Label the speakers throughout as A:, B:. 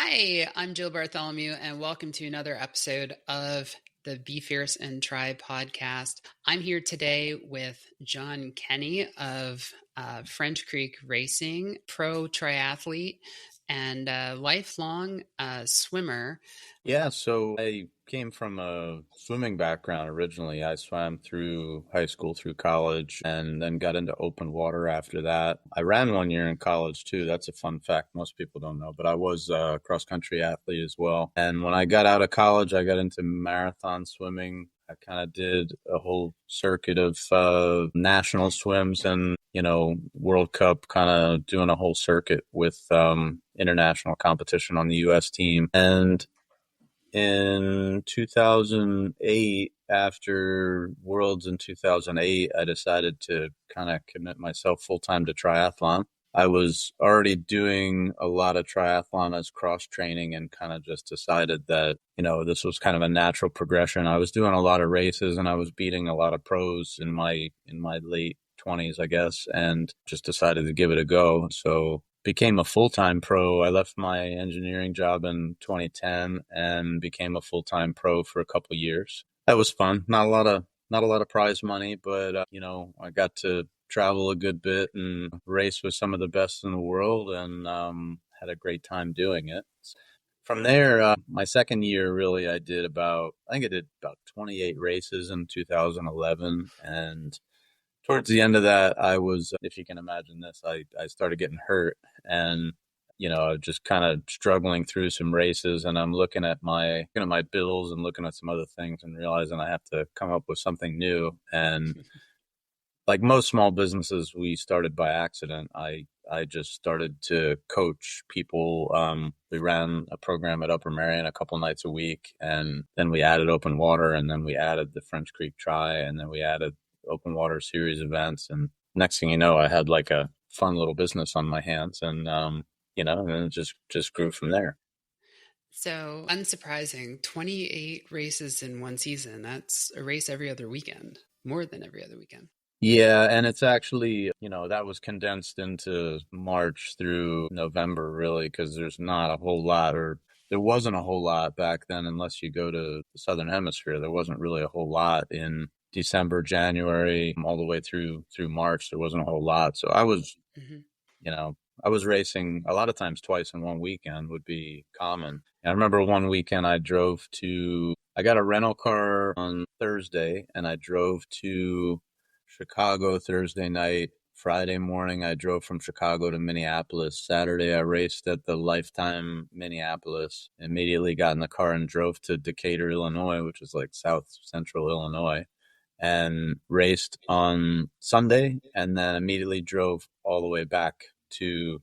A: Hi, I'm Jill Bartholomew, and welcome to another episode of the Be Fierce and Try podcast. I'm here today with John Kenny of French Creek Racing, pro triathlete, and lifelong swimmer.
B: Yeah, so I came from a swimming background originally. I swam through high school, through college, and then got into open water after that. I ran 1 year in college too. That's a fun fact most people don't know, but I was a cross-country athlete as well. And when I got out of college, I got into marathon swimming. I kind of did a whole circuit of national swims and, World Cup, kind of doing a whole circuit with international competition on the U.S. team. And in 2008, after Worlds in 2008, I decided to kind of commit myself full time to triathlon. I was already doing a lot of triathlon as cross training and kind of just decided that, this was kind of a natural progression. I was doing a lot of races and I was beating a lot of pros in my late 20s, I guess, and just decided to give it a go. So became a full-time pro. I left my engineering job in 2010 and became a full-time pro for a couple of years. That was fun. Not a lot of prize money, but I got to travel a good bit and race with some of the best in the world, and had a great time doing it. From there, my second year, really, I did about 28 races in 2011, and towards the end of that, I was, if you can imagine this, I started getting hurt and, just kind of struggling through some races, and I'm looking at my bills and looking at some other things and realizing I have to come up with something new. And like most small businesses, we started by accident. I just started to coach people. We ran a program at Upper Merion a couple nights a week, and then we added open water, and then we added the French Creek Tri, and then we added open water series events. And next thing you know, I had like a fun little business on my hands, and and it just grew from there.
A: So unsurprising, 28 races in one season. That's a race every other weekend, more than every other weekend.
B: Yeah, and it's actually, that was condensed into March through November, really, because there's not a whole lot, or there wasn't a whole lot back then, unless you go to the Southern Hemisphere. There wasn't really a whole lot in December, January, all the way through March. There wasn't a whole lot. So I was, I was racing a lot of times twice in one weekend would be common. And I remember one weekend I got a rental car on Thursday, and I drove to Chicago Thursday night. Friday morning, I drove from Chicago to Minneapolis. Saturday, I raced at the Lifetime Minneapolis. Immediately got in the car and drove to Decatur, Illinois, which is like south central Illinois, and raced on Sunday, and then immediately drove all the way back to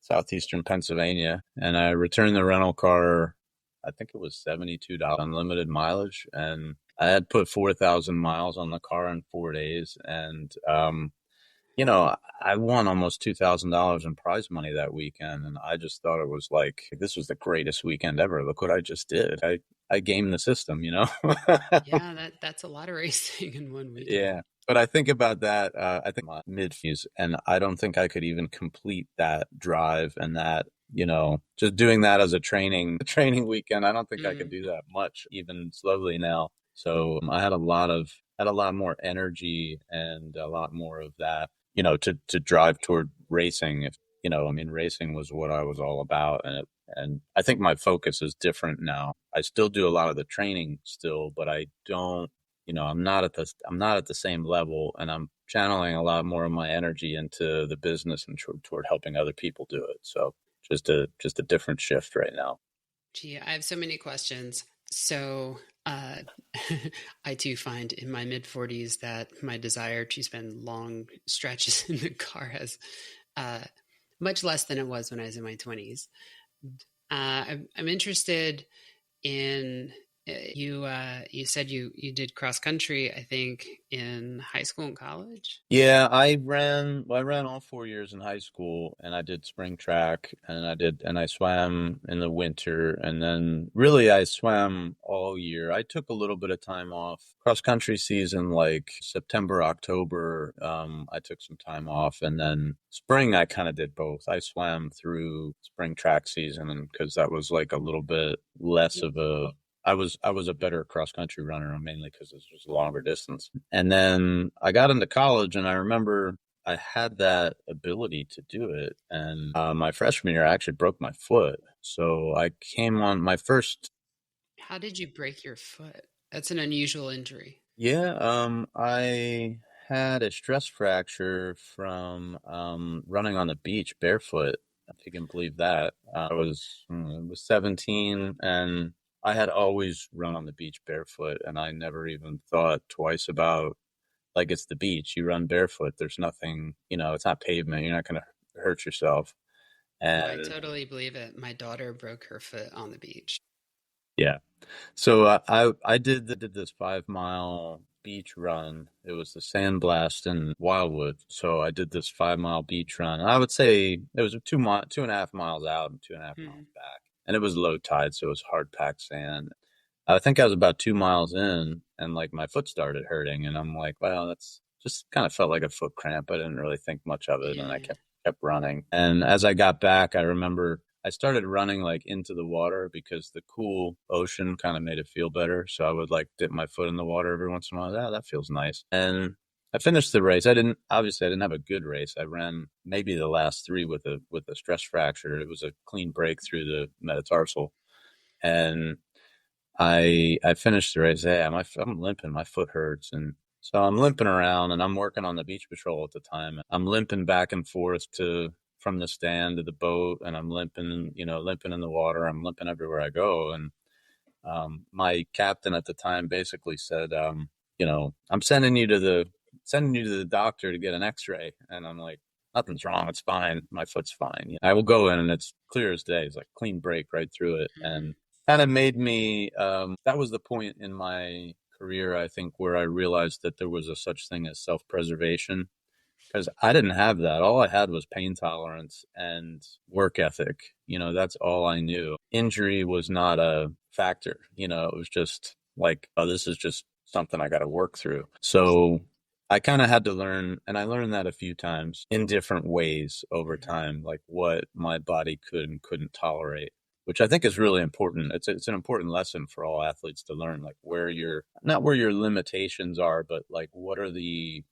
B: southeastern Pennsylvania. And I returned the rental car, I think it was $72 unlimited mileage, and I had put 4,000 miles on the car in 4 days. And, I won almost $2,000 in prize money that weekend. And I just thought it was like, this was the greatest weekend ever. Look what I just did. I gamed the system,
A: Yeah, that's a lot of racing in one weekend.
B: Yeah. But I think about that, I think my mid-50s, and I don't think I could even complete that drive and that, just doing that as a training weekend. I don't think I could do that much, even slowly now. So I had a lot more energy and a lot more of that, to drive toward racing. If, racing was what I was all about. And I think my focus is different now. I still do a lot of the training still, but I don't, I'm not at the same level, and I'm channeling a lot more of my energy into the business and toward helping other people do it. So just a different shift right now.
A: Gee, I have so many questions. So I too find in my mid 40s that my desire to spend long stretches in the car has much less than it was when I was in my 20s. I'm interested in You said you did cross country, I think, in high school and college.
B: Yeah, I ran all 4 years in high school, and I did spring track, and I swam in the winter, and then really I swam all year. I took a little bit of time off. Cross country season, like September, October, I took some time off, and then spring I kind of did both. I swam through spring track season, and because that was like a little bit less of a I was a better cross country runner, mainly because this was a longer distance. And then I got into college, and I remember I had that ability to do it. And my freshman year, I actually broke my foot. So I came on my first.
A: How did you break your foot? That's an unusual injury.
B: Yeah, I had a stress fracture from running on the beach barefoot. If you can believe that. I was 17, and I had always run on the beach barefoot, and I never even thought twice about, like, it's the beach. You run barefoot. There's nothing, it's not pavement. You're not going to hurt yourself.
A: Oh, I
B: And
A: totally believe it. My daughter broke her foot on the beach.
B: yeah. So I did this 5 mile beach run. It was the Sandblast in Wildwood. So I did this 5 mile beach run. And I would say it was 2.5 miles out and 2.5 miles
A: Hmm.
B: back. And it was low tide, so it was hard packed sand. I think I was about 2 miles in, and like my foot started hurting, and I'm like, well, that's just kind of felt like a foot cramp. I didn't really think much of it, and I
A: Yeah.
B: kept running. And as I got back, I remember I started running like into the water because the cool ocean kind of made it feel better. So I would like dip my foot in the water every once in a while. Oh, that feels nice. And I finished the race. I didn't have a good race. I ran maybe the last three with a stress fracture. It was a clean break through the metatarsal. And I finished the race. Yeah, I'm limping. My foot hurts, and so I'm limping around, and I'm working on the beach patrol at the time. I'm limping back and forth to from the stand to the boat, and I'm limping, limping in the water. I'm limping everywhere I go, and my captain at the time basically said, I'm sending you to the doctor to get an X-ray, and I'm like, nothing's wrong. It's fine. My foot's fine. I will go in, and it's clear as day. It's like clean break right through it,
A: Hmm.
B: and kind of made me. That was the point in my career, I think, where I realized that there was a such thing as self-preservation, because I didn't have that. All I had was pain tolerance and work ethic. That's all I knew. Injury was not a factor. It was just like, oh, this is just something I got to work through. So I kind of had to learn, and I learned that a few times in different ways over time, like what my body could and couldn't tolerate, which I think is really important. It's an important lesson for all athletes to learn, like not where your limitations are, but like what are the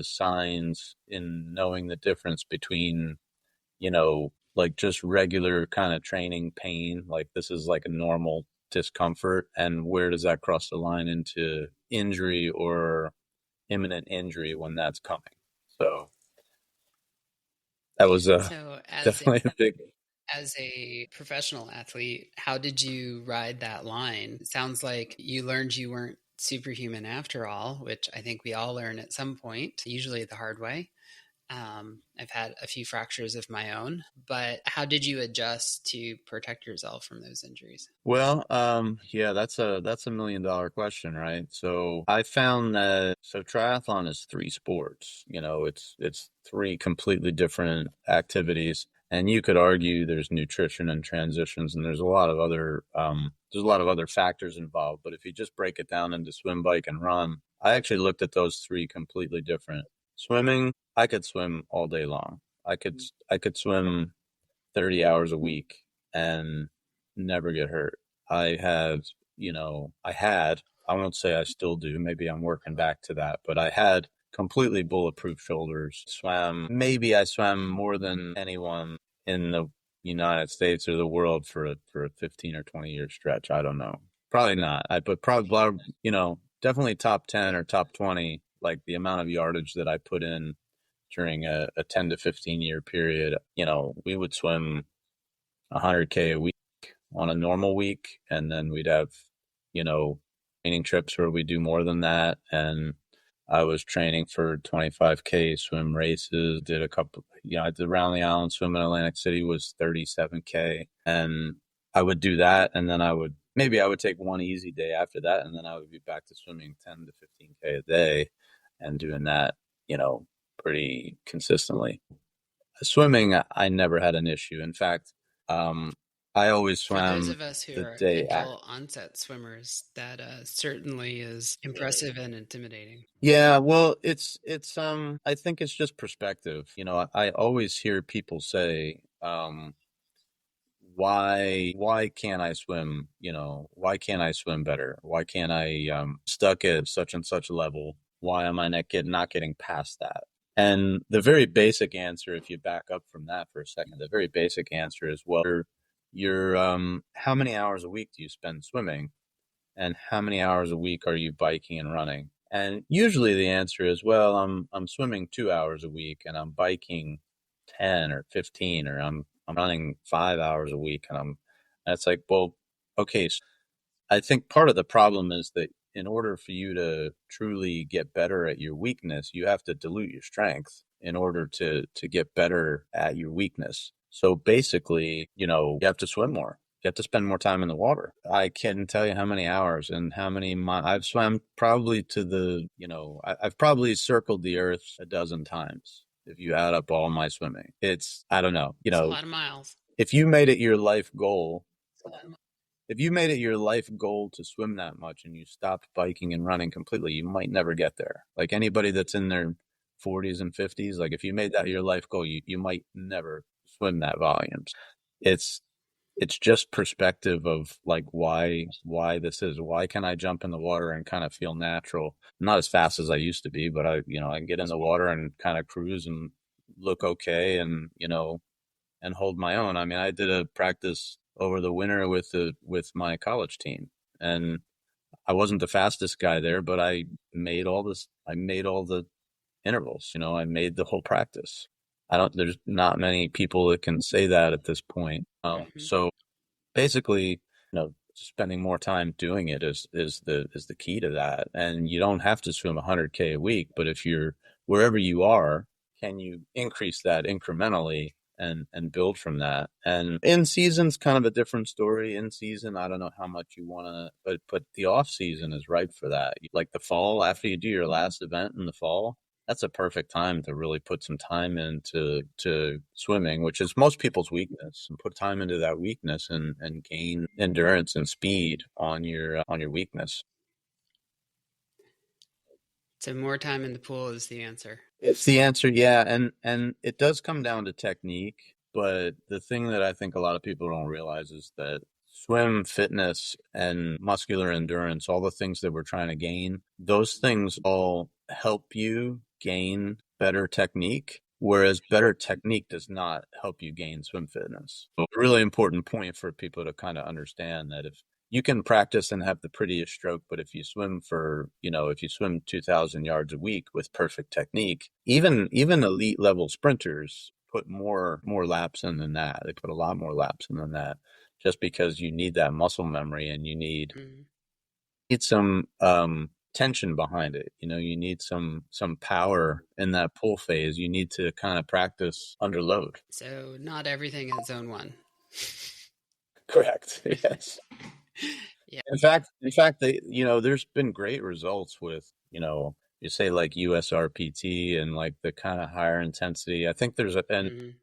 B: signs in knowing the difference between, like just regular kind of training pain, like this is like a normal discomfort, and where does that cross the line into injury or imminent injury when that's coming. So that was
A: So,
B: definitely a big.
A: as a professional athlete, how did you ride that line? It sounds like you learned you weren't superhuman after all, which I think we all learn at some point, usually the hard way. I've had a few fractures of my own, but how did you adjust to protect yourself from those injuries?
B: Well, yeah, that's a $1 million question, right? So I found that triathlon is three sports. It's three completely different activities, and you could argue there's nutrition and transitions, and there's a lot of other factors involved. But if you just break it down into swim, bike, and run, I actually looked at those three completely different. Swimming, I could swim all day long. I could swim 30 hours a week and never get hurt. I won't say I still do. Maybe I'm working back to that, but I had completely bulletproof shoulders. Maybe I swam more than anyone in the United States or the world for a 15 or 20-year stretch. I don't know. Probably not. But probably, definitely top 10 or top 20, like the amount of yardage that I put in during a 10 to 15-year period. We would swim 100K a week on a normal week, and then we'd have, you know, training trips where we do more than that. And I was training for 25K swim races, did a couple, I did around the island swim in Atlantic City was 37K. And I would do that. And then I would maybe I would take one easy day after that, and then I would be back to swimming 10 to 15K a day and doing that, pretty consistently. Swimming, I never had an issue. In fact, um, I always
A: For those
B: swam
A: of us who
B: the
A: are
B: day after.
A: adult onset swimmers, that certainly is impressive and intimidating.
B: Yeah, well, I think it's just perspective. I always hear people say, why can't I swim? Why can't I swim better? Why can't I stuck at such and such level? Why am I not getting past that? And the very basic answer, if you back up from that for a second, the very basic answer is, well, you're how many hours a week do you spend swimming, and how many hours a week are you biking and running? And usually the answer is, well, I'm swimming 2 hours a week and I'm biking 10 or 15, or I'm running 5 hours a week, and that's like, well, okay. So I think part of the problem is that in order for you to truly get better at your weakness, you have to dilute your strength in order to get better at your weakness. So basically, you have to swim more. You have to spend more time in the water. I can't tell you how many hours and how many miles I've swam, probably I've probably circled the earth a dozen times if you add up all my swimming. I don't know,
A: It's a lot of miles.
B: if you made it your life goal if you made it your life goal to swim that much and you stopped biking and running completely, you might never get there. Like anybody that's in their 40s and 50s, like if you made that your life goal, you might never swim that volumes. It's it's just perspective of like why this is. Why can I jump in the water and kind of feel natural? Not as fast as I used to be, but I can get in the water and kind of cruise and look okay, and and hold my own. I mean, I did a practice over the winter with my college team, and I wasn't the fastest guy there, but I made all this. I made all the intervals. I made the whole practice. I don't. There's not many people that can say that at this point. So basically, spending more time doing it is the key to that. And you don't have to swim 100K a week, but if you're wherever you are, can you increase that incrementally and build from that? And in season's kind of a different story. In season, I don't know how much you want to, but the off season is ripe for that. Like the fall, after you do your last event in the fall, that's a perfect time to really put some time into swimming, which is most people's weakness, and put time into that weakness and gain endurance and speed on your weakness.
A: So more time in the pool is the answer.
B: It's the answer, yeah, and it does come down to technique, but the thing that I think a lot of people don't realize is that swim fitness and muscular endurance, all the things that we're trying to gain, those things all help you gain better technique, whereas better technique does not help you gain swim fitness. So a really important point for people to kind of understand that if you can practice and have the prettiest stroke, but if you swim 2,000 yards a week with perfect technique, even elite level sprinters put more laps in than that. They put a lot more laps in than that, just because you need that muscle memory and you need some tension behind it. You need some power in that pull phase. You need to kind of practice under load.
A: So not everything is zone one.
B: Correct. Yes.
A: Yeah.
B: In fact, there's been great results with, you say like USRPT and like the kind of higher intensity. I think and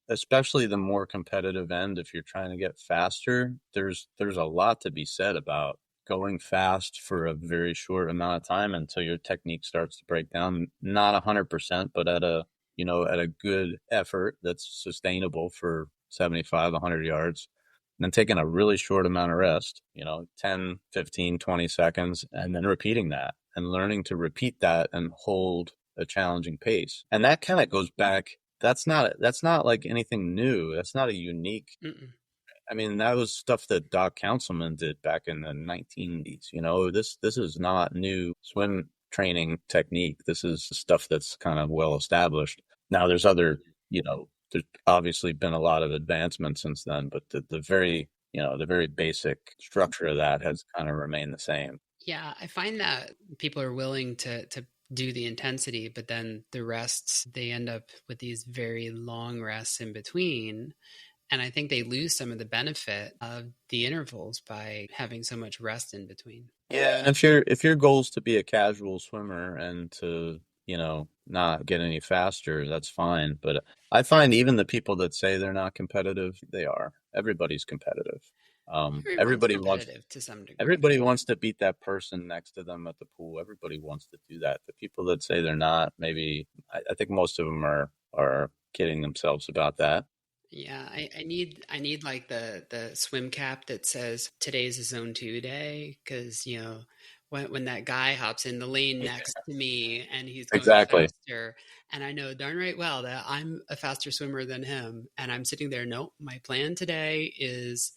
B: especially the more competitive end, if you're trying to get faster, there's a lot to be said about going fast for a very short amount of time until your technique starts to break down. Not 100%, but at a good effort that's sustainable for 75, 100 yards. And then taking a really short amount of rest, 10, 15, 20 seconds, and then repeating that and learning to repeat that and hold a challenging pace. And that kind of goes back. That's not like anything new. That's not a unique. I mean, that was stuff that Doc Councilman did back in the 1980s. This is not new swim training technique. This is stuff that's kind of well established. Now there's there's obviously been a lot of advancement since then, but the very basic structure of that has kind of remained the same.
A: Yeah, I find that people are willing to do the intensity, but then the rests, they end up with these very long rests in between. And I think they lose some of the benefit of the intervals by having so much rest in between.
B: Yeah, and if your goal is to be a casual swimmer and to, not get any faster, that's fine. But I find even the people that say they're not competitive, they are. Everybody's competitive. Um,
A: Everyone's
B: everybody wants
A: competitive to some degree.
B: everybody wants to beat that person next to them at the pool. Everybody wants to do that. The people that say they're not, maybe I think most of them are kidding themselves about that.
A: Yeah, I need like the swim cap that says today's a zone 2 day, because when that guy hops in the lane next to me and he's going
B: Exactly.
A: faster, and I know darn right well that I'm a faster swimmer than him, and I'm sitting there, nope, my plan today is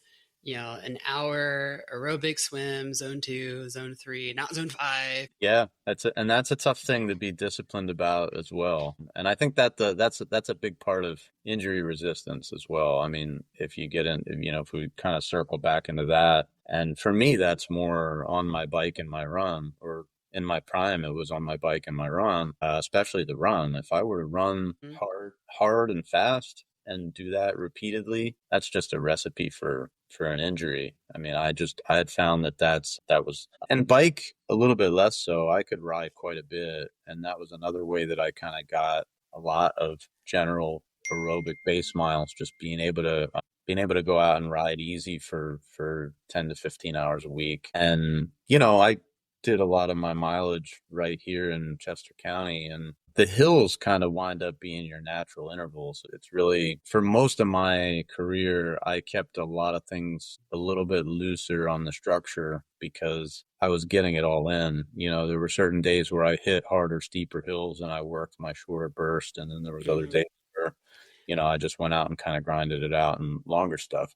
A: an hour aerobic swim, zone 2, zone 3, not zone 5.
B: Yeah, that's a tough thing to be disciplined about as well. And I think that that's a big part of injury resistance as well. I mean, if you get in, if we kind of circle back into that, and for me, that's more on my bike and my run, or in my prime, it was on my bike and my run, especially the run. If I were to run hard and fast and do that repeatedly, that's just a recipe for an injury. I mean, I had found that was, and bike a little bit less so. I could ride quite a bit, and that was another way that I kind of got a lot of general aerobic base miles, just being able to go out and ride easy for 10 to 15 hours a week. And I did a lot of my mileage right here in Chester County, and the hills kind of wind up being your natural intervals. It's really, for most of my career, I kept a lot of things a little bit looser on the structure because I was getting it all in. There were certain days where I hit harder, steeper hills and I worked my shorter burst. And then there was other
A: Mhm.
B: days where, I just went out and kind of grinded it out in longer stuff.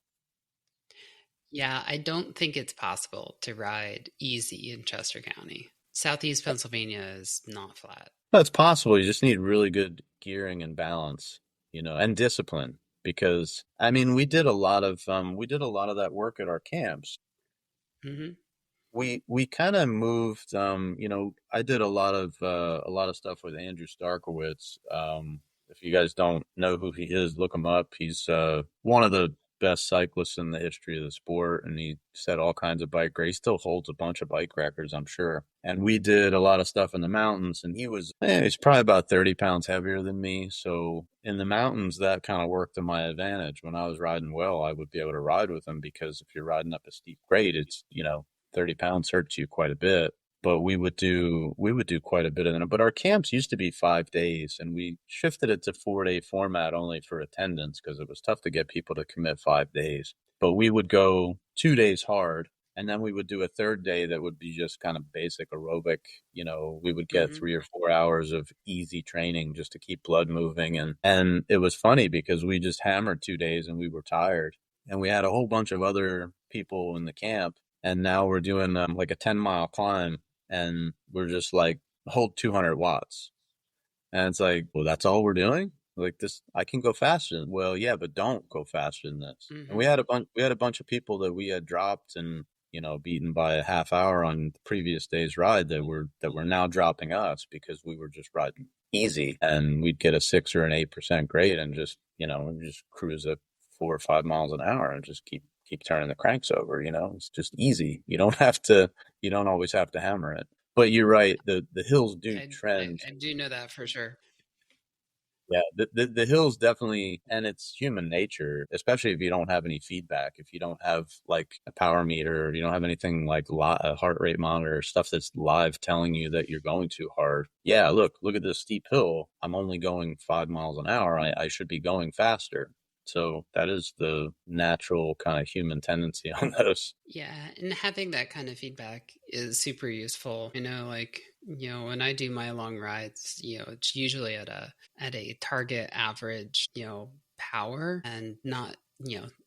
A: Yeah, I don't think it's possible to ride easy in Chester County. Southeast Pennsylvania is not flat.
B: That's possible. You just need really good gearing and balance, and discipline. Because I mean, we did a lot of that work at our camps.
A: Hmm.
B: We kind of moved. I did a lot of stuff with Andrew Starkowitz. If you guys don't know who he is, look him up. He's one of the best cyclists in the history of the sport, and he set all kinds of bike records. He still holds a bunch of bike records, I'm sure. And we did a lot of stuff in the mountains, and he's probably about 30 pounds heavier than me. So in the mountains, that kind of worked to my advantage. When I was riding well, I would be able to ride with him because if you're riding up a steep grade, it's 30 pounds hurts you quite a bit. But we would do quite a bit of it. But our camps used to be 5 days, and we shifted it to 4-day format only for attendance because it was tough to get people to commit 5 days. But we would go 2 days hard, and then we would do a third day that would be just kind of basic aerobic. We would get
A: Hmm.
B: 3 or 4 hours of easy training just to keep blood moving, and it was funny because we just hammered 2 days and we were tired, and we had a whole bunch of other people in the camp, and now we're doing like a 10-mile climb, and we're just like, hold 200 watts. And it's like, well, that's all we're doing? Like this, I can go faster. Well, yeah, but don't go faster than this. And
A: Hmm.
B: we had a bunch of people that we had dropped and, beaten by a half hour on the previous day's ride that were now dropping us because we were just riding easy, and we'd get a 6 or an 8% grade and just cruise at 4 or 5 miles an hour and just keep turning the cranks over. It's just easy. You don't always have to hammer it. But you're right. The hills do trend.
A: I do know that for sure.
B: Yeah, the hills definitely, and it's human nature, especially if you don't have any feedback, if you don't have like a power meter, you don't have anything like a heart rate monitor, stuff that's live telling you that you're going too hard. Yeah, look at this steep hill. I'm only going 5 miles an hour. I should be going faster. So that is the natural kind of human tendency on those.
A: Yeah, and having that kind of feedback is super useful. Like, when I do my long rides, it's usually at a target average, power, and not,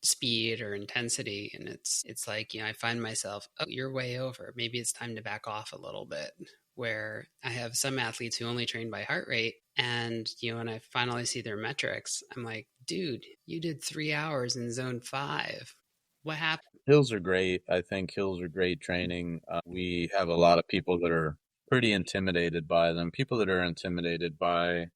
A: speed or intensity. And it's like, I find myself, oh, you're way over. Maybe it's time to back off a little bit. Where I have some athletes who only train by heart rate, and when I finally see their metrics, I'm like, dude, you did 3 hours in zone 5. What happened?
B: Hills are great. I think hills are great training. We have a lot of people that are pretty intimidated by them. People that are intimidated by,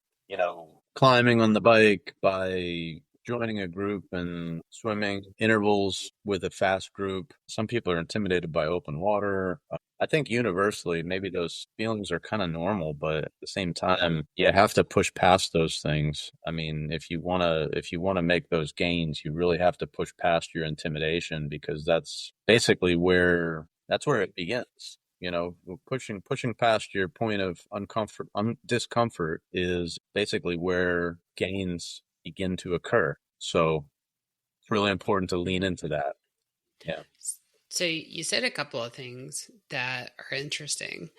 B: climbing on the bike, by joining a group and swimming intervals with a fast group. Some people are intimidated by open water. I think universally, maybe those feelings are kind of normal, but at the same time, you have to push past those things. I mean, if you want to make those gains, you really have to push past your intimidation, because that's basically that's where it begins. Pushing past your point of discomfort is basically where gains begin to occur. So it's really important to lean into that. Yeah.
A: So you said a couple of things that are interesting.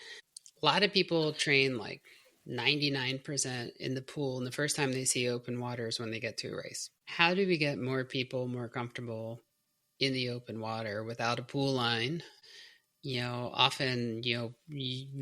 A: A lot of people train like 99% in the pool, and the first time they see open water is when they get to a race. How do we get more people more comfortable in the open water without a pool line? Often, you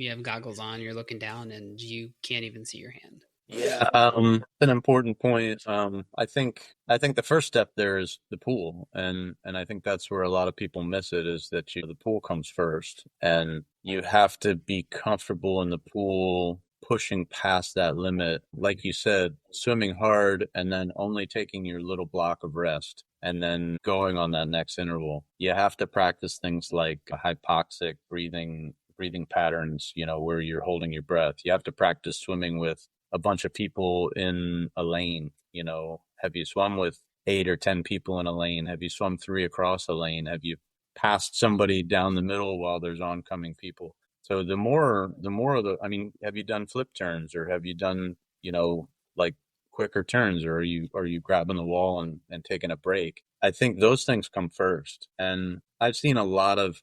A: have goggles on, you're looking down, and you can't even see your hand.
B: Yeah, an important point. I think the first step there is the pool, and I think that's where a lot of people miss it, is that the pool comes first, and you have to be comfortable in the pool, pushing past that limit. Like you said, swimming hard and then only taking your little block of rest and then going on that next interval. You have to practice things like hypoxic breathing patterns, where you're holding your breath. You have to practice swimming with a bunch of people in a lane. Have you swum with 8 or 10 people in a lane? Have you swum 3 across a lane? Have you passed somebody down the middle while there's oncoming people? So I mean, have you done flip turns, or have you done, like quicker turns, or are you grabbing the wall and taking a break? I think those things come first. And I've seen a lot of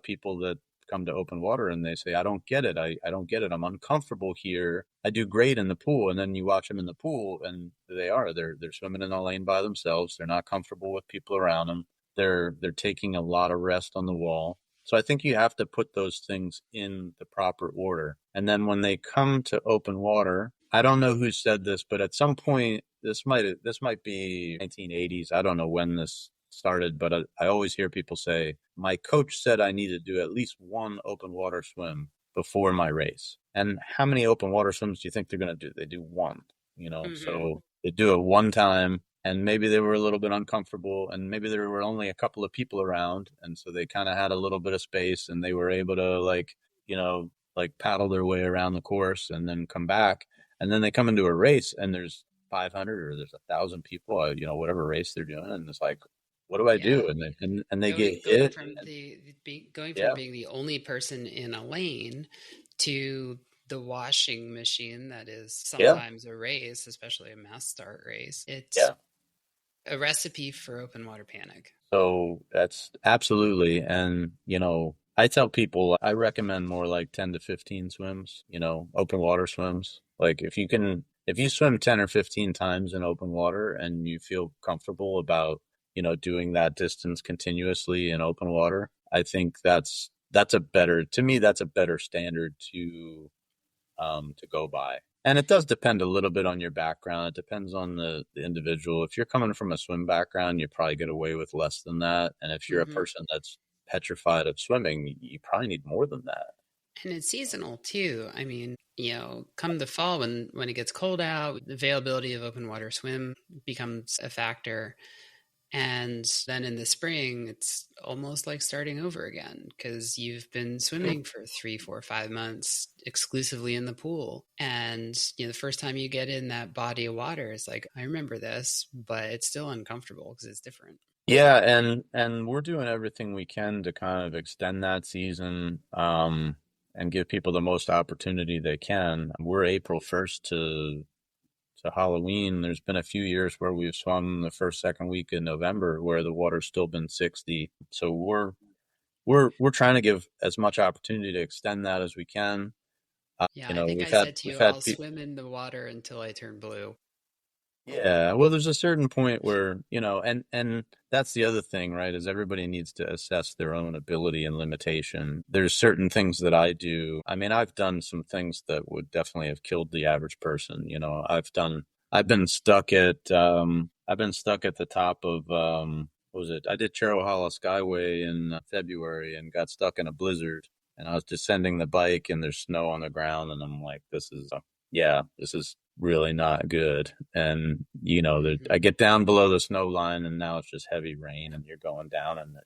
B: people that come to open water and they say, I don't get it. I don't get it. I'm uncomfortable here. I do great in the pool. And then you watch them in the pool and they're swimming in a lane by themselves. They're not comfortable with people around them. They're taking a lot of rest on the wall. So I think you have to put those things in the proper order. And then when they come to open water, I don't know who said this, but at some point, this might be 1980s. I don't know when this started, but I always hear people say, my coach said I need to do at least one open water swim before my race. And how many open water swims do you think they're going to do? They do one,
A: Mm-hmm.
B: so they do it one time, and maybe they were a little bit uncomfortable, and maybe there were only a couple of people around. And so they kind of had a little bit of space, and they were able to like paddle their way around the course and then come back. And then they come into a race and there's 500 or there's 1,000 people, whatever race they're doing. And it's like, what do I
A: Yeah.
B: do? And they get
A: Going
B: hit.
A: from going from
B: Yeah,
A: being the only person in a lane to the washing machine that is
B: yeah,
A: sometimes a race, especially a mass start race. It's
B: yeah.
A: a recipe for open water panic.
B: So that's absolutely. And, I tell people I recommend more like 10 to 15 swims, open water swims. Like if you swim 10 or 15 times in open water and you feel comfortable about, doing that distance continuously in open water, I think to me, that's a better standard to go by. And it does depend a little bit on your background. It depends on the individual. If you're coming from a swim background, you probably get away with less than that. And if you're a
A: Hmm.
B: person that's petrified of swimming, you probably need more than that.
A: And it's seasonal too. I mean, come the fall when it gets cold out, the availability of open water swim becomes a factor. And then in the spring, it's almost like starting over again because you've been swimming for 3, 4, 5 months exclusively in the pool. And, the first time you get in that body of water, it's like, I remember this, but it's still uncomfortable because it's different.
B: Yeah, and we're doing everything we can to kind of extend that season, and give people the most opportunity they can. We're April 1st to Halloween. There's been a few years where we've swum the first, second week in November where the water's still been 60. So we're trying to give as much opportunity to extend that as we can.
A: Yeah, I think I
B: We've had
A: said to
B: we've
A: you,
B: had
A: I'll
B: people.
A: swim in the water until I turn blue.
B: Yeah, well, there's a certain point where, and that's the other thing, right? Is everybody needs to assess their own ability and limitation. There's certain things that I do. I mean, I've done some things that would definitely have killed the average person. I've been stuck at the top of, what was it? I did Hollow Skyway in February and got stuck in a blizzard. And I was descending the bike and there's snow on the ground. And I'm like, yeah, this is really not good. And, you know, I
A: Hmm.
B: get down below the snow line and now it's just heavy rain and you're going down and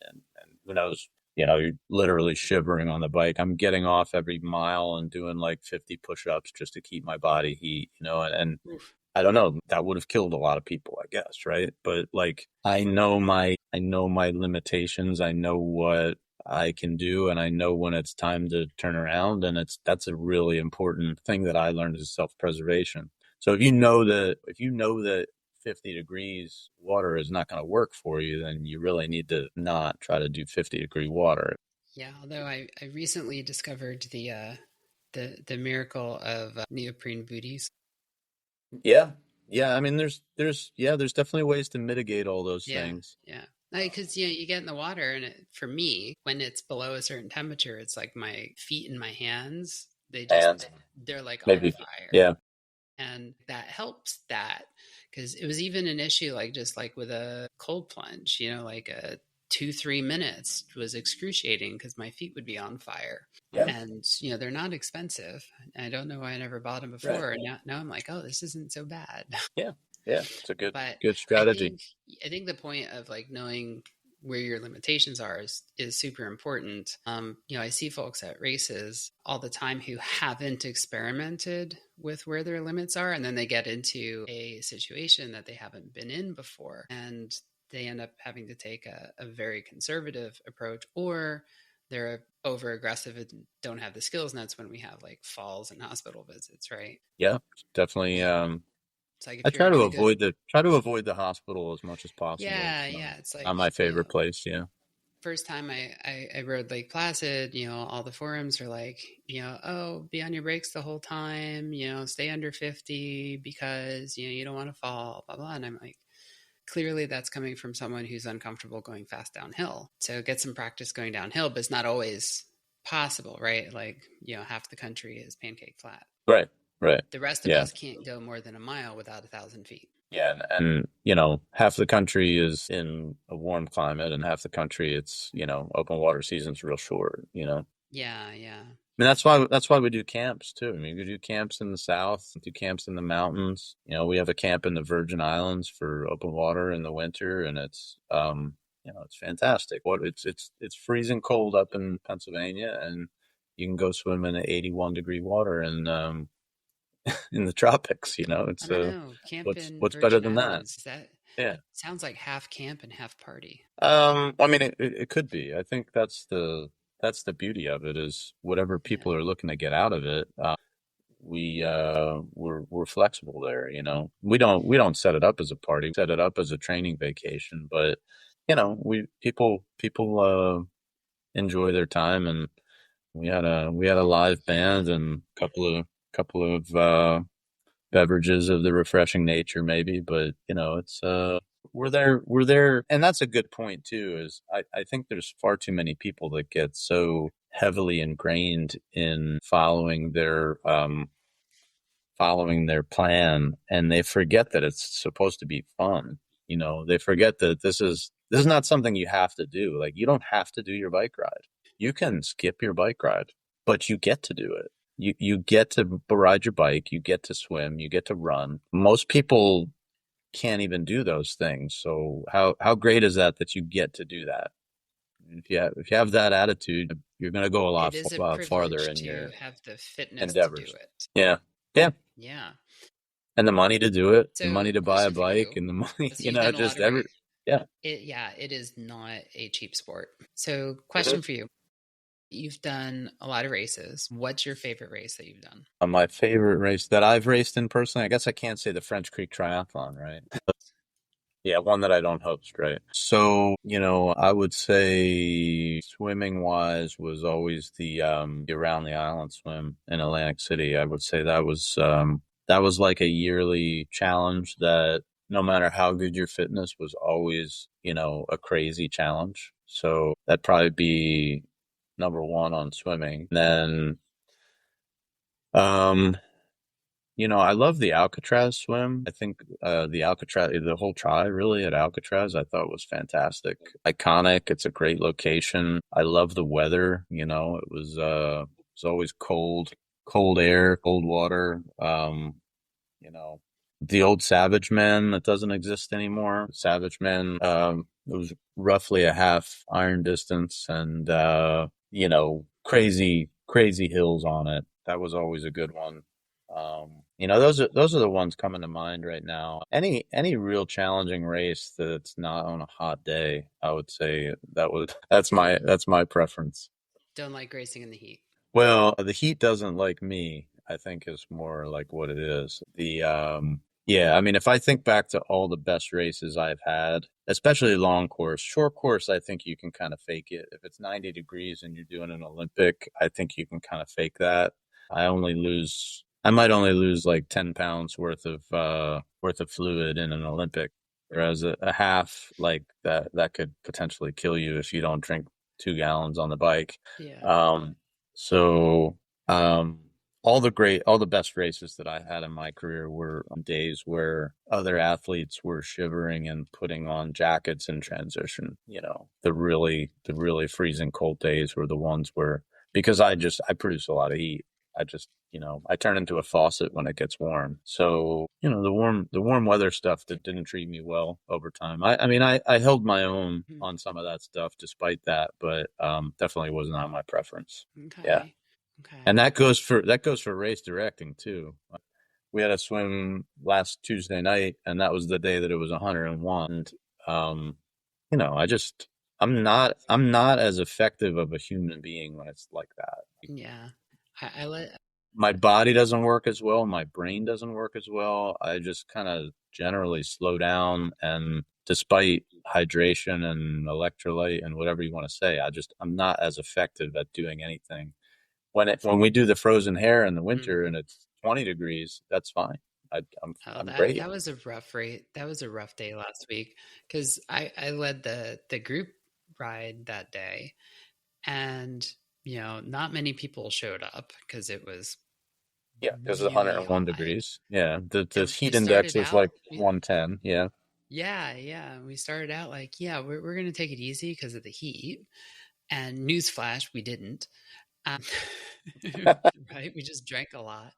B: who knows, you know, you're literally shivering on the bike. I'm getting off every mile and doing like 50 push-ups just to keep my body heat, you know, and
A: Oof.
B: I don't know, that would have killed a lot of people, I guess, right? But like I know my limitations. I know what I can do and I know when it's time to turn around, and that's a really important thing that I learned is self-preservation. So if you know that 50 degrees water is not going to work for you, then you really need to not try to do 50-degree water.
A: Yeah, although I recently discovered the miracle of neoprene booties.
B: Yeah. Yeah, I mean there's definitely ways to mitigate all those
A: Yeah,
B: things.
A: yeah. Because you get in the water, and for me, when it's below a certain temperature, it's like my feet and my hands,
B: And
A: they're like on
B: maybe
A: fire.
B: yeah.
A: And that helps that, because it was even an issue like just like with a cold plunge, like a 2-3 minutes was excruciating because my feet would be on fire.
B: Yeah.
A: And they're not expensive. I don't know why I never bought them
B: Right.
A: before, and now I'm like, oh, this isn't so bad.
B: Yeah. Yeah. It's a
A: But
B: good
A: I
B: strategy.
A: think I think the point of like knowing where your limitations are is super important. I see folks at races all the time who haven't experimented with where their limits are, and then they get into a situation that they haven't been in before, and they end up having to take a very conservative approach, or they're over aggressive and don't have the skills, and that's when we have like falls and hospital visits, right?
B: Yeah. Definitely
A: Yeah. It's like
B: I
A: if you're in a good.
B: try to avoid the hospital as much as possible.
A: Yeah,
B: It's
A: yeah. It's
B: not
A: like,
B: my favorite place. Yeah.
A: first time I rode Lake Placid, all the forums are like, oh, be on your brakes the whole time, stay under 50 because, you don't want to fall, blah, blah. And I'm like, clearly that's coming from someone who's uncomfortable going fast downhill. So get some practice going downhill, but it's not always possible, right? Like, half the country is pancake flat.
B: Right. Right.
A: The rest of
B: Yeah.
A: us can't go more than a mile without 1,000 feet.
B: Yeah. And you know, half the country is in a warm climate, and half the country it's open water season's real short.
A: Yeah, yeah.
B: I mean, that's why we do camps too. I mean, we do camps in the south, do camps in the mountains. We have a camp in the Virgin Islands for open water in the winter, and it's fantastic. It's freezing cold up in Pennsylvania, and you can go swim in 81-degree water and in the tropics.
A: I
B: It's
A: don't know. Camp in
B: what's better
A: Virgin
B: than that?
A: Islands, is that
B: Yeah.
A: sounds like half camp and half party.
B: I mean, it could be. I think that's the beauty of it is whatever
A: Yeah.
B: people are looking to get out of it. We're flexible there. We don't set it up as a party, we set it up as a training vacation. But we people enjoy their time, and we had a live band and couple of beverages of the refreshing nature, maybe. But it's we're there, and that's a good point too. Is I think there's far too many people that get so heavily ingrained in following their plan, and they forget that it's supposed to be fun. They forget that this is not something you have to do. Like, you don't have to do your bike ride. You can skip your bike ride, but you get to do it. You get to ride your bike, you get to swim, you get to run. Most people can't even do those things. So how great is that you get to do that? If you have that attitude, you're going to go a
A: It is a
B: lot farther
A: privilege
B: in
A: to
B: your
A: have the fitness to do
B: endeavors.
A: it.
B: Yeah. Yeah.
A: Yeah.
B: And the money to do it, the
A: So,
B: money to buy a
A: question for
B: bike,
A: you,
B: and the money,
A: as you've done a lot
B: just
A: of race,
B: yeah.
A: it is not a cheap sport. So,
B: Mhm.
A: question for you. You've done a lot of races. What's your favorite race that you've done?
B: My favorite race that I've raced in personally, I guess I can't say the French Creek Triathlon, right? Yeah, one that I don't host, right? So, I would say swimming wise was always the around the island swim in Atlantic City. I would say that was like a yearly challenge that no matter how good your fitness was always, a crazy challenge. So that'd probably be number one on swimming. Then, um, I love the Alcatraz swim. I think the whole try really at Alcatraz, I thought was fantastic. Iconic. It's a great location. I love the weather. It was always cold air, cold water. The old Savage Man that doesn't exist anymore. Savage Man, it was roughly a half iron distance and, crazy, crazy hills on it. That was always a good one. Those are the ones coming to mind right now. Any real challenging race that's not on a hot day, I would say that's my preference.
A: Don't like racing in the heat.
B: Well, the heat doesn't like me, I think is more like what it is. Yeah, I mean, if I think back to all the best races I've had, especially long course, short course, I think you can kind of fake it. If it's 90 degrees and you're doing an Olympic, I think you can kind of fake that. I might only lose like 10 pounds worth of fluid in an Olympic, whereas a half like that could potentially kill you if you don't drink 2 gallons on the bike.
A: Yeah.
B: So, all the best races that I had in my career were on days where other athletes were shivering and putting on jackets in transition. The really freezing cold days were the ones where, because I produce a lot of heat. I turn into a faucet when it gets warm. So, the warm weather stuff that didn't treat me well over time. I mean, I held my own
A: Mhm.
B: on some of that stuff despite that, but definitely was not my preference. Yeah.
A: Okay.
B: And
A: Okay.
B: that goes for race directing too. We had a swim last Tuesday night, and that was the day that it was 101. And, um, I just I'm not as effective of a human being when it's like that.
A: Yeah. I let
B: My body doesn't work as well. My brain doesn't work as well. I just kind of generally slow down. And despite hydration and electrolyte and whatever you want to say, I'm not as effective at doing anything. When we do the frozen hair in the winter
A: Mhm.
B: and it's 20 degrees, that's fine.
A: Oh,
B: I'm
A: that
B: great.
A: was a rough rate. That was a rough day last week because I led the group ride that day, and not many people showed up because it was
B: Yeah, because it's
A: really
B: 101
A: hot.
B: degrees. Yeah, the
A: We
B: heat index
A: started
B: is
A: out,
B: like 110. Yeah.
A: yeah, yeah. We started out like, yeah, we're gonna take it easy because of the heat. And newsflash, we didn't. Um, right? We just drank a lot.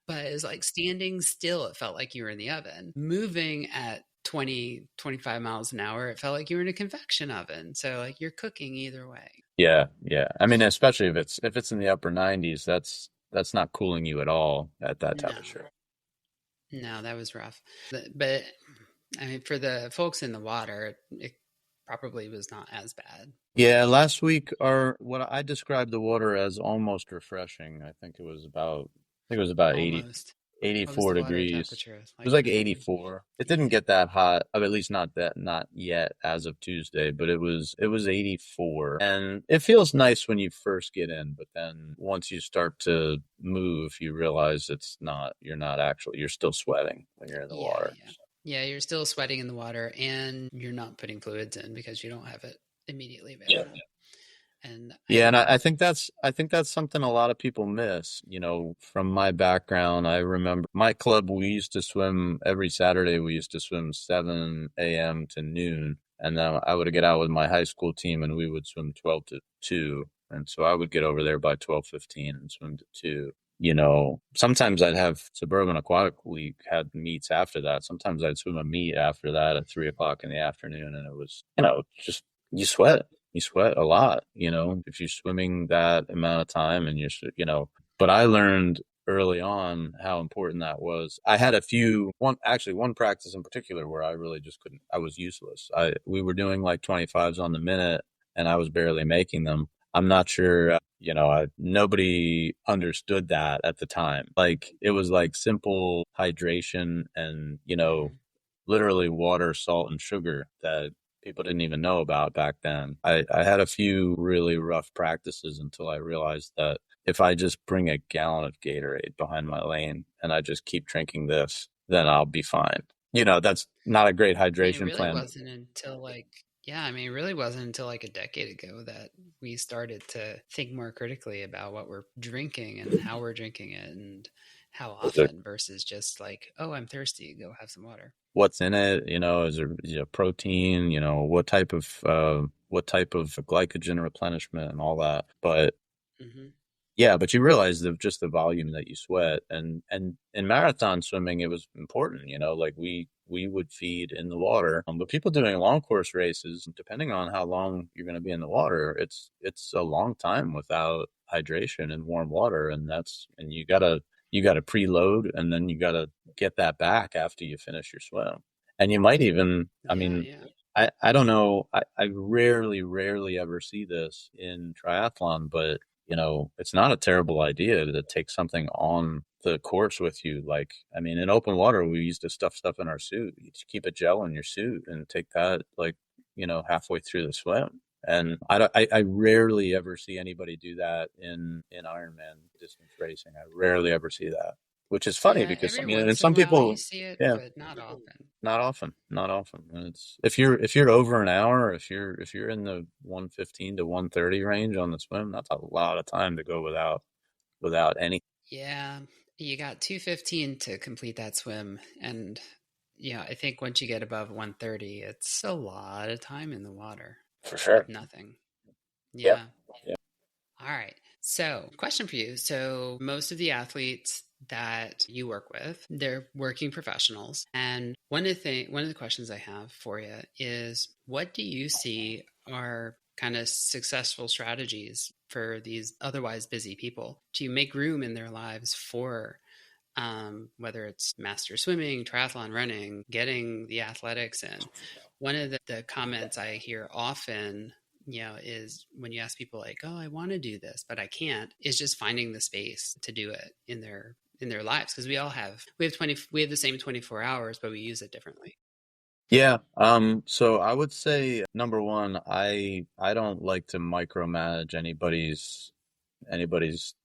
A: But it's like standing still, it felt like you were in the oven. Moving at 20, 25 miles an hour, it felt like you were in a convection oven. So like you're cooking either way.
B: Yeah, yeah. I mean, especially if it's in the upper 90s, that's not cooling you at all at that
A: No,
B: temperature.
A: no, that was rough. But I mean, for the folks in the water, it probably was not as bad.
B: Yeah, last week what I described the water as almost refreshing. I think it was about 80,
A: Almost. What was
B: 84
A: the water
B: degrees.
A: temperature?
B: It was
A: Like,
B: like 84. It didn't
A: yeah.
B: get that hot, at least not yet as of Tuesday, but it was 84. And it feels nice when you first get in, but then once you start to move, you realize you're still sweating when you're in the
A: Yeah,
B: water.
A: yeah. Yeah, you're still sweating in the water and you're not putting fluids in because you don't have it immediately
B: Yeah.
A: available. And
B: Yeah, and I think that's something a lot of people miss. From my background, I remember my club. We used to swim every Saturday. We used to swim 7 a.m. to noon, and then I would get out with my high school team, and we would swim 12 to 2. And so I would get over there by 12:15 and swim to 2. Sometimes I'd have Suburban Aquatic League had meets after that. Sometimes I'd swim a meet after that at 3 o'clock in the afternoon, and it was, just you sweat. You sweat a lot, if you're swimming that amount of time and but I learned early on how important that was. I had one practice in particular where I really just couldn't, I was useless. We were doing like 25s on the minute and I was barely making them. I'm not sure, nobody understood that at the time. Like it was like simple hydration and,
A: mhm.
B: literally water, salt, and sugar that people didn't even know about back then. I had a few really rough practices until I realized that if I just bring a gallon of Gatorade behind my lane and I just keep drinking this, then I'll be fine. That's not a great
A: I mean, it
B: hydration
A: really
B: plan.
A: wasn't until like, yeah, I mean, it really wasn't until like a decade ago that we started to think more critically about what we're drinking and how we're drinking it and how often versus just like, oh, I'm thirsty, go have some water.
B: What's in it, is there, protein, what type of glycogen replenishment and all that. But
A: Hmm.
B: Yeah, but you realize just the volume that you sweat, and in marathon swimming, it was important, like we would feed in the water. But people doing long course races, depending on how long you're going to be in the water, it's a long time without hydration and warm water, and you gotta preload, and then you gotta get that back after you finish your swim. And you might even, I
A: Yeah,
B: mean,
A: yeah.
B: I don't know, I rarely ever see this in triathlon, but it's not a terrible idea to take something on the course with you. Like, I mean, in open water, we used to stuff stuff in our suit. You just keep a gel in your suit and take that, like, halfway through the swim. And I rarely ever see anybody do that in Ironman distance racing. I rarely ever see that, which is funny
A: Yeah,
B: because,
A: every
B: and
A: once in a
B: some
A: while you
B: people,
A: see it,
B: yeah,
A: but not often.
B: not often, not often. And it's if you're over an hour, if you're in the 115 to 130 range on the swim, that's a lot of time to go without any.
A: Yeah, you got 2:15 to complete that swim, and yeah, I think once you get above 1:30, it's a lot of time in the water
B: For
A: with
B: sure.
A: nothing.
B: Yep.
A: Yeah.
B: Yep.
A: All right. So, question for you. So, most of the athletes that you work with, they're working professionals. And one of the questions I have for you is what do you see are kind of successful strategies for these otherwise busy people to make room in their lives for whether it's master swimming, triathlon running, getting the athletics in. One of the comments I hear often, is when you ask people like, "Oh, I want to do this, but I can't," is just finding the space to do it in their lives because we have the same 24 hours, but we use it differently.
B: Yeah. So I would say number one, I don't like to micromanage anybody's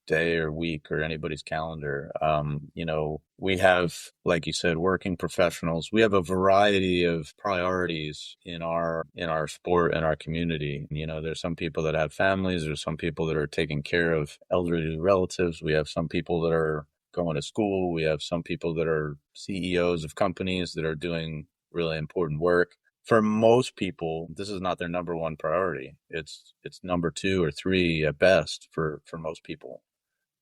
B: day or week or anybody's calendar. We have, like you said, working professionals. We have a variety of priorities in our sport and our community. There's some people that have families. There's some people that are taking care of elderly relatives. We have some people that are going to school. We have some people that are CEOs of companies that are doing really important work. For most people, this is not their number one priority. It's number two or three at best for most people.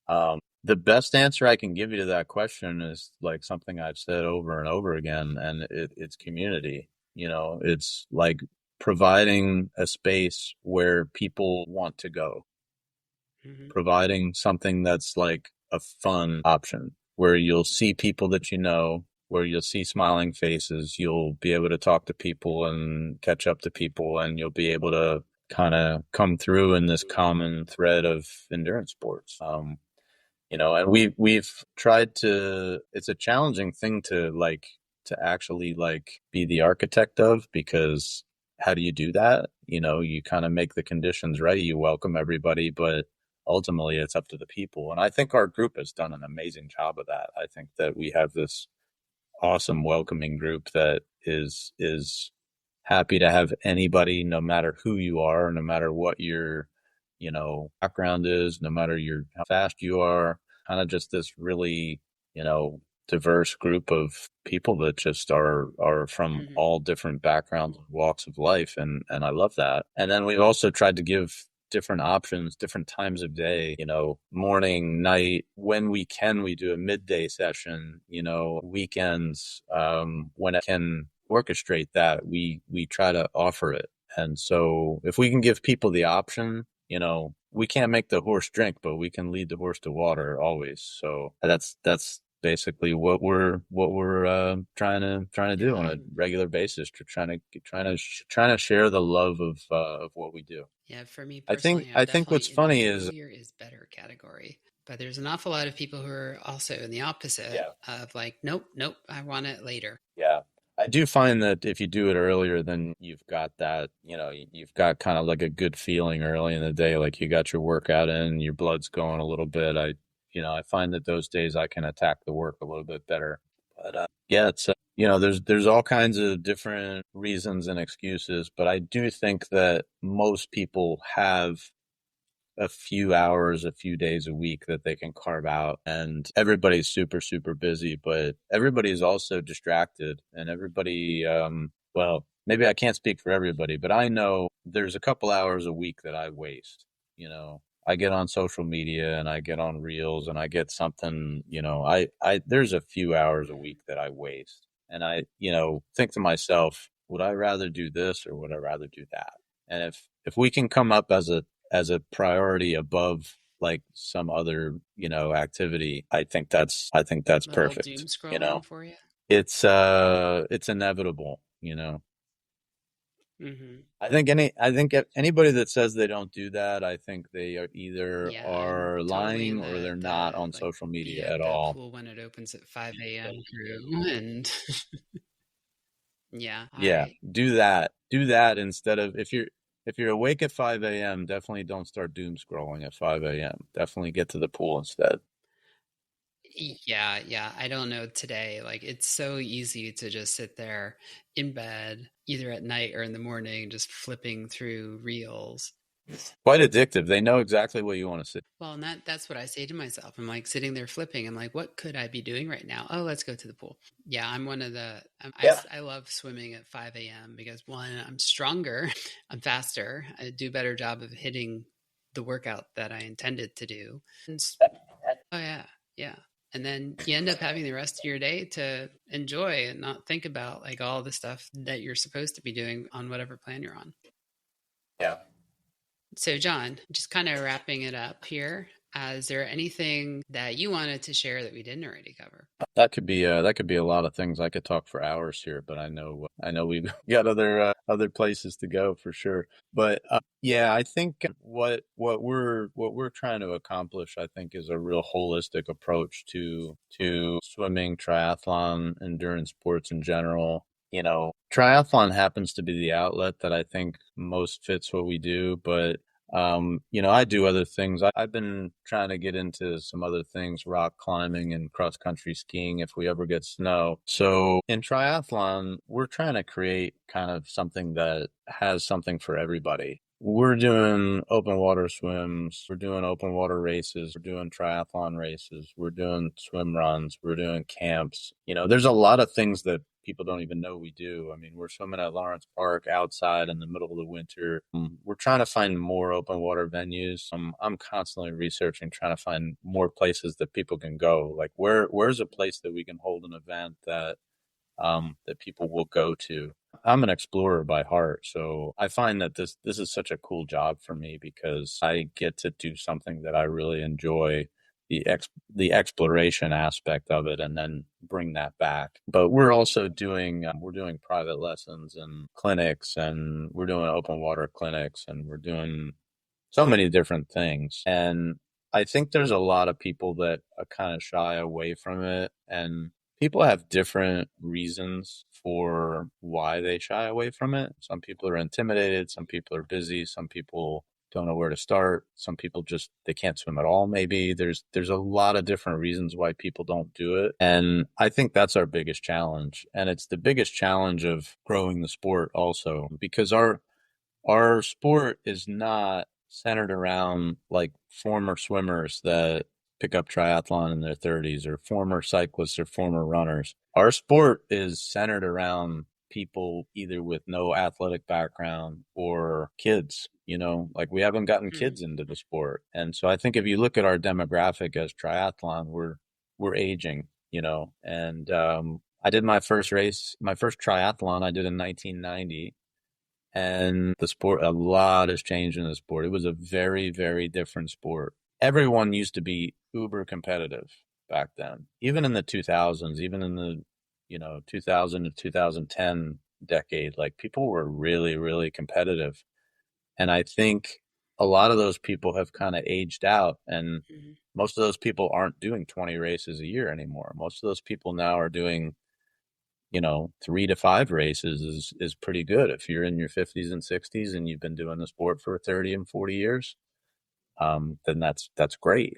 B: The best answer I can give you to that question is like something I've said over and over again, and it's community. It's like providing a space where people want to go,
A: Hmm.
B: providing something that's like a fun option where you'll see people that where you'll see smiling faces, you'll be able to talk to people and catch up to people, and you'll be able to kind of come through in this common thread of endurance sports. And we've tried to, it's a challenging thing to actually like be the architect of, because how do you do that? You kind of make the conditions right, you welcome everybody, but ultimately it's up to the people. And I think our group has done an amazing job of that. I think that we have this awesome welcoming group that is happy to have anybody, no matter who you are, no matter what your background is, no matter how fast you are. Kind of just this really diverse group of people that just are from
A: Hmm.
B: all different backgrounds and walks of life, and I love that. And then we've also tried to give different options, different times of day, morning, night. When we can, we do a midday session, weekends, when I can orchestrate that, we try to offer it. And so if we can give people the option, we can't make the horse drink, but we can lead the horse to water always. So that's basically what we're trying to do on
A: Yeah.
B: a regular basis, to trying to share the love of what we do.
A: Yeah, for me
B: I think
A: personally, I'm
B: I think what's
A: definitely in the
B: funny is,
A: easier is better category. But there's an awful lot of people who are also in the opposite
B: yeah,
A: of like, nope, nope, I want it later.
B: yeah. I do find that if you do it earlier, then you've got that, you've got kind of like a good feeling early in the day, like you got your workout in, your blood's going a little bit. I find that those days I can attack the work a little bit better. But yeah, it's there's all kinds of different reasons and excuses, but I do think that most people have a few hours, a few days a week that they can carve out. And everybody's super, super busy, but everybody's also distracted, and everybody, well, maybe I can't speak for everybody, but I know there's a couple hours a week that I waste. You know, I get on social media and I get on reels and I get something, there's a few hours a week that I waste. And I, think to myself, would I rather do this or would I rather do that? And if we can come up as a priority above like some other, activity, I think that's
A: The whole doom
B: perfect.
A: scrolling for you.
B: It's inevitable.
A: Hmm.
B: I think anybody that says they don't do that, I think they are either
A: Yeah, I'm
B: are
A: totally
B: lying
A: in
B: or they're not
A: the
B: on
A: like
B: social
A: be
B: media
A: at
B: at
A: the
B: all.
A: pool when it opens at 5 a.m. crew. And yeah,
B: Yeah,
A: I
B: do that. Do that instead of if you're awake at 5 a.m., definitely don't start doom scrolling at 5 a.m. Definitely get to the pool instead.
A: yeah, I don't know today. Like it's so easy to just sit there in bed, either at night or in the morning, just flipping through reels.
B: Quite addictive. They know exactly what you want to see.
A: Well, and that's what I say to myself. I'm like sitting there flipping. I'm like, what could I be doing right now? Oh, let's go to the pool. Yeah, I'm one of the.
B: Yeah.
A: I love swimming at 5 a.m. because one, I'm stronger, I'm faster, I do a better job of hitting the workout that I intended to do. And, oh yeah. And then you end up having the rest of your day to enjoy and not think about like all the stuff that you're supposed to be doing on whatever plan you're on.
B: Yeah.
A: So, John, just kind of wrapping it up here. Is there anything that you wanted to share that we didn't already cover?
B: That could be a lot of things. I could talk for hours here, but I know we've got other places to go for sure. But yeah, I think what we're trying to accomplish, I think, is a real holistic approach to swimming, triathlon, endurance sports in general. Triathlon happens to be the outlet that I think most fits what we do, but I do other things. I've been trying to get into some other things, rock climbing and cross country skiing if we ever get snow. So in triathlon, we're trying to create kind of something that has something for everybody. We're doing open water swims, we're doing open water races, we're doing triathlon races, we're doing swim runs, we're doing camps. There's a lot of things that people don't even know we do. I mean, we're swimming at Lawrence Park outside in the middle of the winter. We're trying to find more open water venues. I'm constantly researching, trying to find more places that people can go. Like where's a place that we can hold an event that people will go to. I'm an explorer by heart, so I find that this is such a cool job for me because I get to do something that I really enjoy, the exploration aspect of it, and then bring that back. But we're doing private lessons and clinics, and we're doing open water clinics, and we're doing so many different things. And I think there's a lot of people that are kind of shy away from it, and people have different reasons for why they shy away from it. Some people are intimidated, some people are busy, some people don't know where to start, some people just they can't swim at all. Maybe there's a lot of different reasons why people don't do it. And I think that's our biggest challenge. And it's the biggest challenge of growing the sport also because our sport is not centered around like former swimmers that pick up triathlon in their 30s or former cyclists or former runners. Our sport is centered around people either with no athletic background or kids, like we haven't gotten
A: Hmm.
B: kids into the sport. And so I think if you look at our demographic as triathlon, we're aging, and I did my first triathlon I did in 1990, and the sport, a lot has changed in the sport. It was a very, very different sport. Everyone used to be uber competitive back then, even in the 2000s, even in the 2000 to 2010 decade. Like people were really, really competitive, and I think a lot of those people have kind of aged out, and
A: Hmm.
B: most of those people aren't doing 20 races a year anymore. Most of those people now are doing 3 to 5 races is pretty good if you're in your 50s and 60s and you've been doing the sport for 30 and 40 years. Then that's great.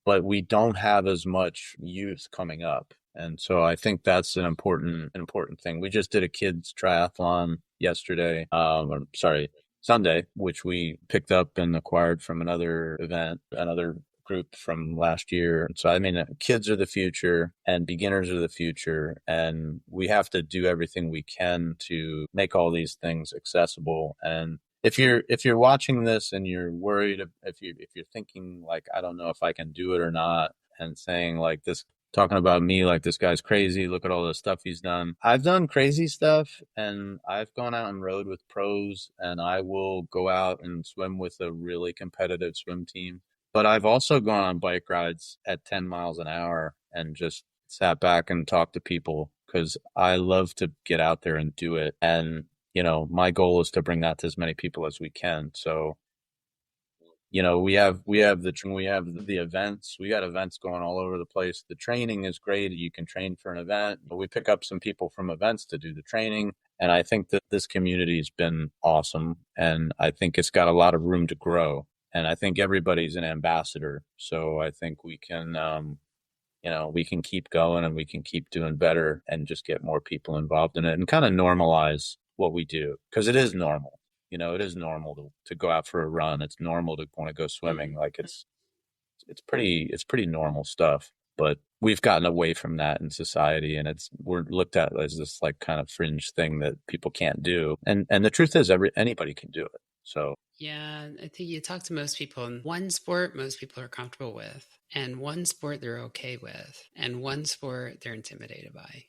B: But we don't have as much youth coming up, and so I think that's an important thing. We just did a kids triathlon yesterday, or sorry, Sunday, which we picked up and acquired from another event, another group from last year. So I mean, kids are the future and beginners are the future, and we have to do everything we can to make all these things accessible. And if you're watching this and you're worried, if you're thinking like, I don't know if I can do it or not, and saying like this, talking about me like this guy's crazy, look at all the stuff he's done. I've done crazy stuff, and I've gone out and rode with pros, and I will go out and swim with a really competitive swim team. But I've also gone on bike rides at 10 miles an hour and just sat back and talked to people because I love to get out there and do it. And my goal is to bring that to as many people as we can. So, we have the events. We got events going all over the place. The training is great. You can train for an event, but we pick up some people from events to do the training. And I think that this community has been awesome. And I think it's got a lot of room to grow. And I think everybody's an ambassador. So I think we can keep going, and we can keep doing better and just get more people involved in it and kind of normalize what we do, because it is normal. It is normal to go out for a run. It's normal to want to go swimming. Like it's pretty normal stuff. But we've gotten away from that in society, and we're looked at as this like kind of fringe thing that people can't do. And the truth is, anybody can do it. So
A: Yeah, I think you talk to most people, and one sport most people are comfortable with, and one sport they're okay with, and one sport they're intimidated by.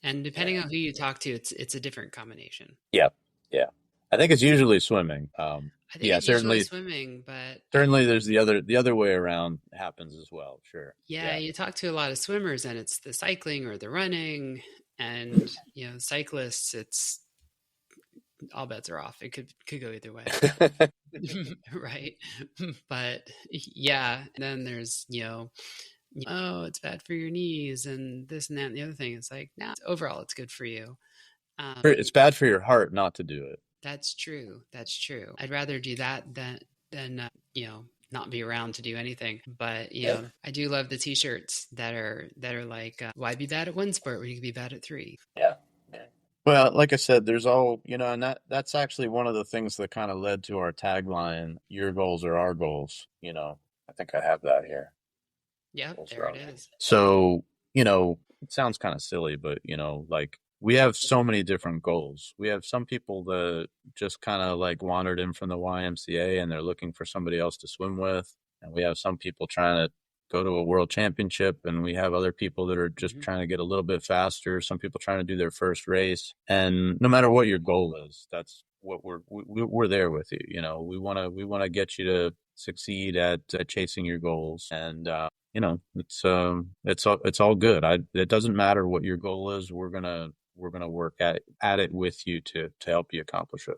A: And depending on who you talk to, it's a different combination.
B: yeah, yeah. I think it's usually swimming.
A: I think
B: Yeah,
A: it's usually
B: certainly.
A: swimming, but
B: Certainly, there's the other way around happens as well. Sure.
A: yeah,
B: Yeah.
A: you talk to a lot of swimmers, and it's the cycling or the running, and cyclists, it's all bets are off. It could go either way. Right. But yeah, and then there's, oh, it's bad for your knees and this and that and the other thing. It's like, nah, overall, it's good for you.
B: It's bad for your heart not to do it.
A: That's true. That's true. I'd rather do that than not be around to do anything. But I do love the T-shirts that are like, why be bad at one sport when you can be bad at three?
B: Yeah. Well, like I said, there's and that's actually one of the things that kind of led to our tagline, your goals are our goals. I think I have that here.
A: Yep,
B: Goals
A: there
B: are
A: it
B: our
A: is.
B: So, it sounds kind of silly, but like we have so many different goals. We have some people that just kind of like wandered in from the YMCA and they're looking for somebody else to swim with. And we have some people trying to go to a world championship, and we have other people that are just trying to get a little bit faster. Some people trying to do their first race. And no matter what your goal is, that's what we're there with you. We want to get you to succeed at chasing your goals. And it's all good. It doesn't matter what your goal is. We're gonna work at it with you to help you accomplish it.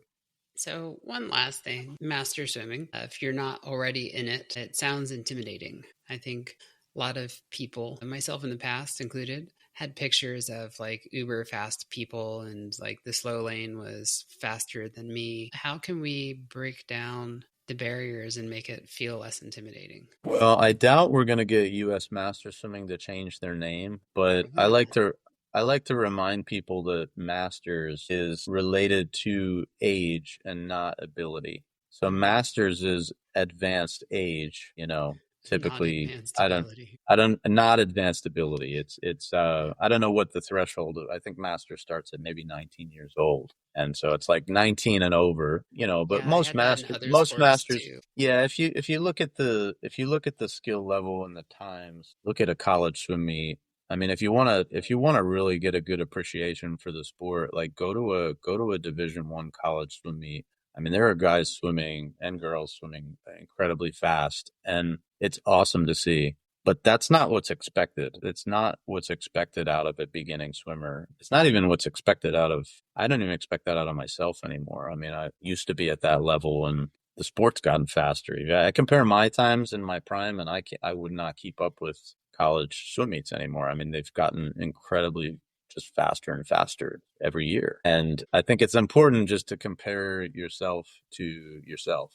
A: So one last thing, master swimming. If you're not already in it, it sounds intimidating. I think a lot of people, myself in the past included, had pictures of like uber fast people, and like the slow lane was faster than me. How can we break down the barriers and make it feel less intimidating?
B: Well, I doubt we're going to get U.S. Master Swimming to change their name, but I
A: Mhm.
B: like to I like to remind people that Masters is related to age and not ability. So
A: Mhm.
B: Masters is advanced age,
A: Not
B: typically
A: advanced
B: I don't
A: ability.
B: I don't not advanced ability. It's I don't know what the threshold is. I think Master starts at maybe 19 years old. And so it's like 19 and over, but
A: Yeah, I had that in other
B: most
A: sports
B: masters,
A: too.
B: yeah, if you look at the skill level and the times, look at a college swim meet. I mean, if you want to really get a good appreciation for the sport, like go to a Division I college swim meet. I mean, there are guys swimming and girls swimming incredibly fast, and it's awesome to see. But that's not what's expected. It's not what's expected out of a beginning swimmer. It's not even what's expected out of, I don't even expect that out of myself anymore. I mean, I used to be at that level, and the sport's gotten faster. Yeah, I compare my times in my prime, and I would not keep up with college swim meets anymore. I mean, they've gotten incredibly just faster and faster every year. And I think it's important just to compare yourself to yourself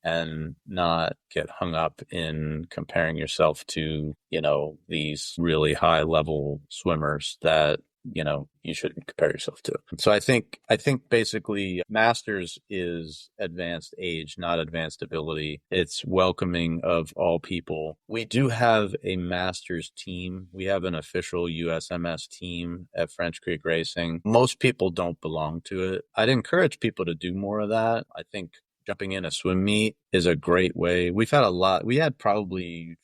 B: and not get hung up in comparing yourself to, these really high level swimmers that you shouldn't compare yourself to. So I think basically masters is advanced age, not advanced ability. It's welcoming of all people. We do have a masters team. We have an official USMS team at French Creek Racing. Most people don't belong to it. I'd encourage people to do more of that. I think jumping in a swim meet is a great way. We had probably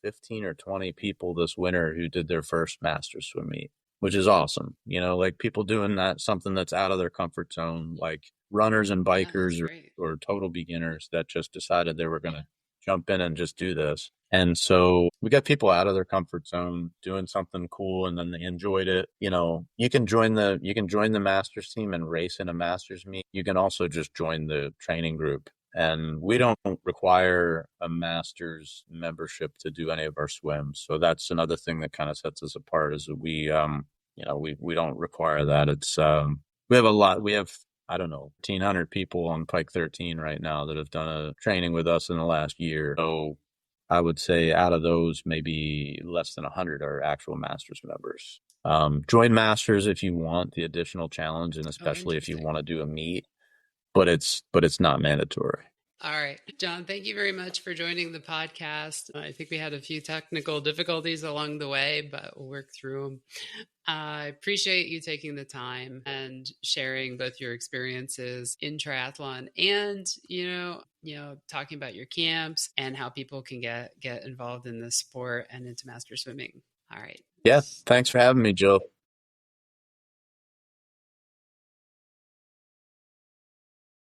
B: 15 or 20 people this winter who did their first master swim meet, which is awesome. Like people doing that, something that's out of their comfort zone, like runners and bikers or total beginners that just decided they were going to jump in and just do this. And so we got people out of their comfort zone doing something cool, and then they enjoyed it. You can join the masters team and race in a masters meet. You can also just join the training group. And we don't require a master's membership to do any of our swims. So that's another thing that kind of sets us apart, is that we don't require that. It's, we have, I don't know, 1,500 people on Pike 13 right now that have done a training with us in the last year. So I would say out of those, maybe less than 100 are actual masters members. Join masters if you want the additional challenge, and especially if you want to do a meet. But it's not mandatory.
A: All right. John, thank you very much for joining the podcast. I think we had a few technical difficulties along the way, but we'll work through them. I appreciate you taking the time and sharing both your experiences in triathlon and, talking about your camps and how people can get involved in this sport and into master swimming. All right.
B: Yeah. Thanks for having me, Jill.